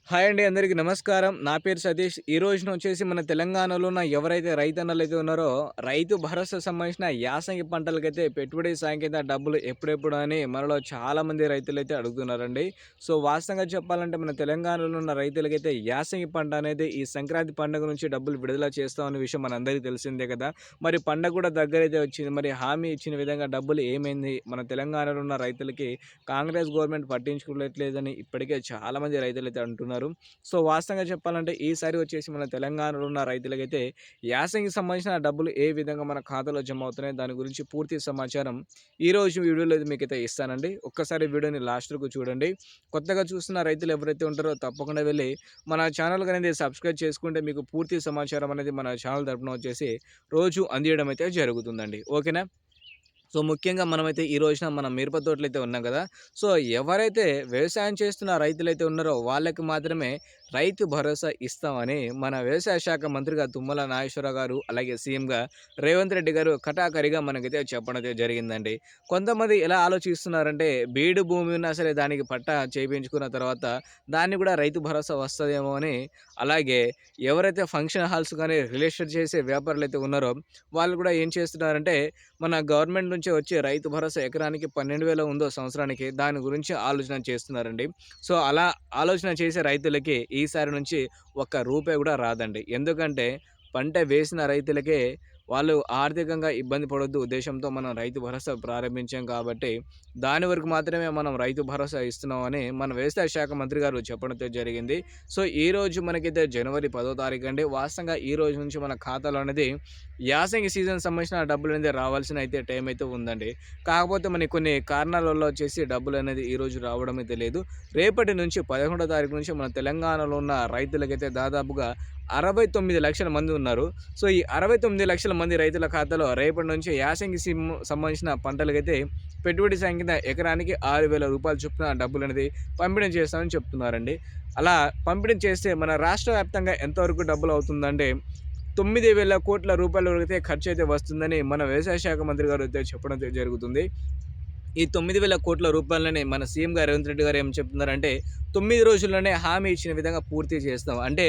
Hi అండి. అందరికీ నమస్కారం. నా పేరు సతీష్. ఈ రోజున వచ్చేసి మన తెలంగాణలో ఉన్న ఎవరైతే రైతన్నలైతే ఉన్నారో, రైతు భరోసా సంబంధించిన యాసంగి పంటలకైతే పెట్టుబడి సాయం కింద డబ్బులు ఎప్పుడెప్పుడు అని మనలో చాలామంది రైతులైతే అడుగుతున్నారండి. సో, వాస్తవంగా చెప్పాలంటే మన తెలంగాణలో ఉన్న రైతులకైతే యాసంగి పంట అనేది ఈ సంక్రాంతి పండుగ నుంచి డబ్బులు విడుదల చేస్తామన్న విషయం మనందరికీ తెలిసిందే కదా! మరి పండగ కూడా దగ్గరైతే వచ్చింది. మరి హామీ ఇచ్చిన విధంగా డబ్బులు ఏమైంది? మన తెలంగాణలో ఉన్న రైతులకి కాంగ్రెస్ గవర్నమెంట్ పట్టించుకోవట్లేదని ఇప్పటికే చాలామంది రైతులైతే అంటున్నారు. సో, వాస్తవంగా చెప్పాలంటే ఈసారి వచ్చేసి మన తెలంగాణలో ఉన్న రైతులకైతే యాసంగికి సంబంధించిన డబ్బులు ఏ విధంగా మన ఖాతాలో జమ అవుతున్నాయి దాని గురించి పూర్తి సమాచారం ఈరోజు వీడియోలో అయితే మీకైతే ఇస్తానండి. ఒక్కసారి వీడియోని లాస్ట్ వరకు చూడండి. కొత్తగా చూస్తున్న రైతులు ఎవరైతే ఉంటారో తప్పకుండా వెళ్ళి మన ఛానల్ అనేది సబ్స్క్రైబ్ చేసుకుంటే మీకు పూర్తి సమాచారం అనేది మన ఛానల్ తరపున వచ్చేసి రోజు అందియడం అయితే జరుగుతుందండి. ఓకేనా? సో, ముఖ్యంగా మనమైతే ఈ రోజున మన మిరప తోటలైతే ఉన్నాం కదా! సో, ఎవరైతే వ్యవసాయం చేస్తున్న రైతులైతే ఉన్నారో వాళ్ళకి మాత్రమే రైతు భరోసా ఇస్తామని మన వ్యవసాయ శాఖ మంత్రిగా తుమ్మల నాగేశ్వరరావు గారు, అలాగే సీఎంగా రేవంత్ రెడ్డి గారు కటాఖరిగా మనకైతే చెప్పడం అయితే జరిగిందండి. కొంతమంది ఎలా ఆలోచిస్తున్నారంటే బీడు భూమి ఉన్నా సరే దానికి పట్టా చేపించుకున్న తర్వాత దాన్ని కూడా రైతు భరోసా వస్తదేమో అని, అలాగే ఎవరైతే ఫంక్షన్ హాల్స్ గాని రియల్ ఎస్టేట్ చేసే వ్యాపారులైతే ఉన్నారో వాళ్ళు కూడా ఏం చేస్తున్నారంటే మన గవర్నమెంట్ నుంచి వచ్చే రైతు భరోసా ఎకరానికి 12,000 ఉందో సంవత్సరానికి దాని గురించి ఆలోచన చేస్తున్నారండి. సో, అలా ఆలోచన చేసే రైతులకి ఈసారి నుంచి ఒక్క రూపాయి కూడా రాదండి. ఎందుకంటే పంట వేసిన రైతులకే వాళ్ళు ఆర్థికంగా ఇబ్బంది పడొద్దు ఉద్దేశంతో మనం రైతు భరోసా ప్రారంభించాం కాబట్టి దాని వరకు మాత్రమే మనం రైతు భరోసా ఇస్తున్నామని మన వ్యవసాయ శాఖ మంత్రి గారు చెప్పడంతో జరిగింది. సో, ఈరోజు మనకైతే జనవరి 10వ తారీఖు అండి. వాస్తవంగా ఈ రోజు నుంచి మన ఖాతాలో అనేది యాసంగి సీజన్ సంబంధించిన డబ్బులు అనేది రావాల్సిన అయితే టైం అయితే ఉందండి. కాకపోతే మనకి కొన్ని కారణాల వల్ల వచ్చేసి డబ్బులు అనేది ఈరోజు రావడం అయితే లేదు. రేపటి నుంచి 11వ తారీఖు నుంచి మన తెలంగాణలో ఉన్న రైతులకైతే దాదాపుగా 69,00,000 మంది ఉన్నారు. సో, ఈ 69,00,000 మంది రైతుల ఖాతాలో రేపటి నుంచి యాసంగి సంబంధించిన పంటలకైతే పెట్టుబడి సాయం కింద ఎకరానికి రూ. 6,000 చొప్పున డబ్బులనేది పంపిణీ చేస్తామని చెప్తున్నారండి. అలా పంపిణీ చేస్తే మన రాష్ట్ర వ్యాప్తంగా ఎంతవరకు డబ్బులు అవుతుందంటే 9,000 కోట్ల రూపాయల వరకైతే ఖర్చయితే వస్తుందని మన వ్యవసాయ శాఖ మంత్రి గారు అయితే చెప్పడం జరుగుతుంది. ఈ 9,000 కోట్ల రూపాయలని మన సీఎం గారు రేవంత్ రెడ్డి గారు ఏం చెప్తున్నారంటే 9 రోజుల్లోనే హామీ ఇచ్చిన విధంగా పూర్తి చేస్తాం. అంటే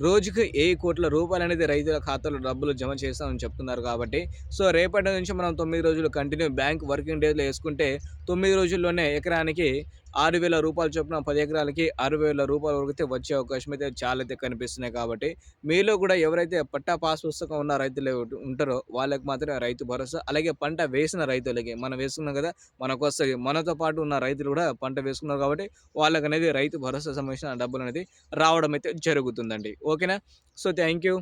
రోజుకి 1,000 కోట్ల రూపాయలనేది రైతుల ఖాతాలో డబ్బులు జమ చేస్తామని చెప్తున్నారు కాబట్టి, సో, రేపటి నుంచి మనం 9 రోజులు కంటిన్యూ బ్యాంక్ వర్కింగ్ డేస్‌లో యేసుకుంటే 9 రోజుల్లోనే ఎకరానికి రూ. 6,000 చొప్పున 10 ఎకరాలకి రూ. 6,000 వరకైతే వచ్చే అవకాశం అయితే చాలా అయితే కనిపిస్తున్నాయి కాబట్టి, మీలో కూడా ఎవరైతే పట్టా పాస్ పుస్తకం ఉన్న రైతులు ఉంటారో వాళ్ళకి మాత్రమే రైతు భరోసా, అలాగే పంట వేసిన రైతులకి మనం వేసుకున్నాం కదా! మనకొస్తది. మనతో పాటు ఉన్న రైతులు కూడా పంట వేసుకున్నారు కాబట్టి వాళ్ళకనేది రైతు భరోసా సంబంధించిన డబ్బులనేది రావడం అయితే జరుగుతుందండి. ఓకేనా? So, thank you.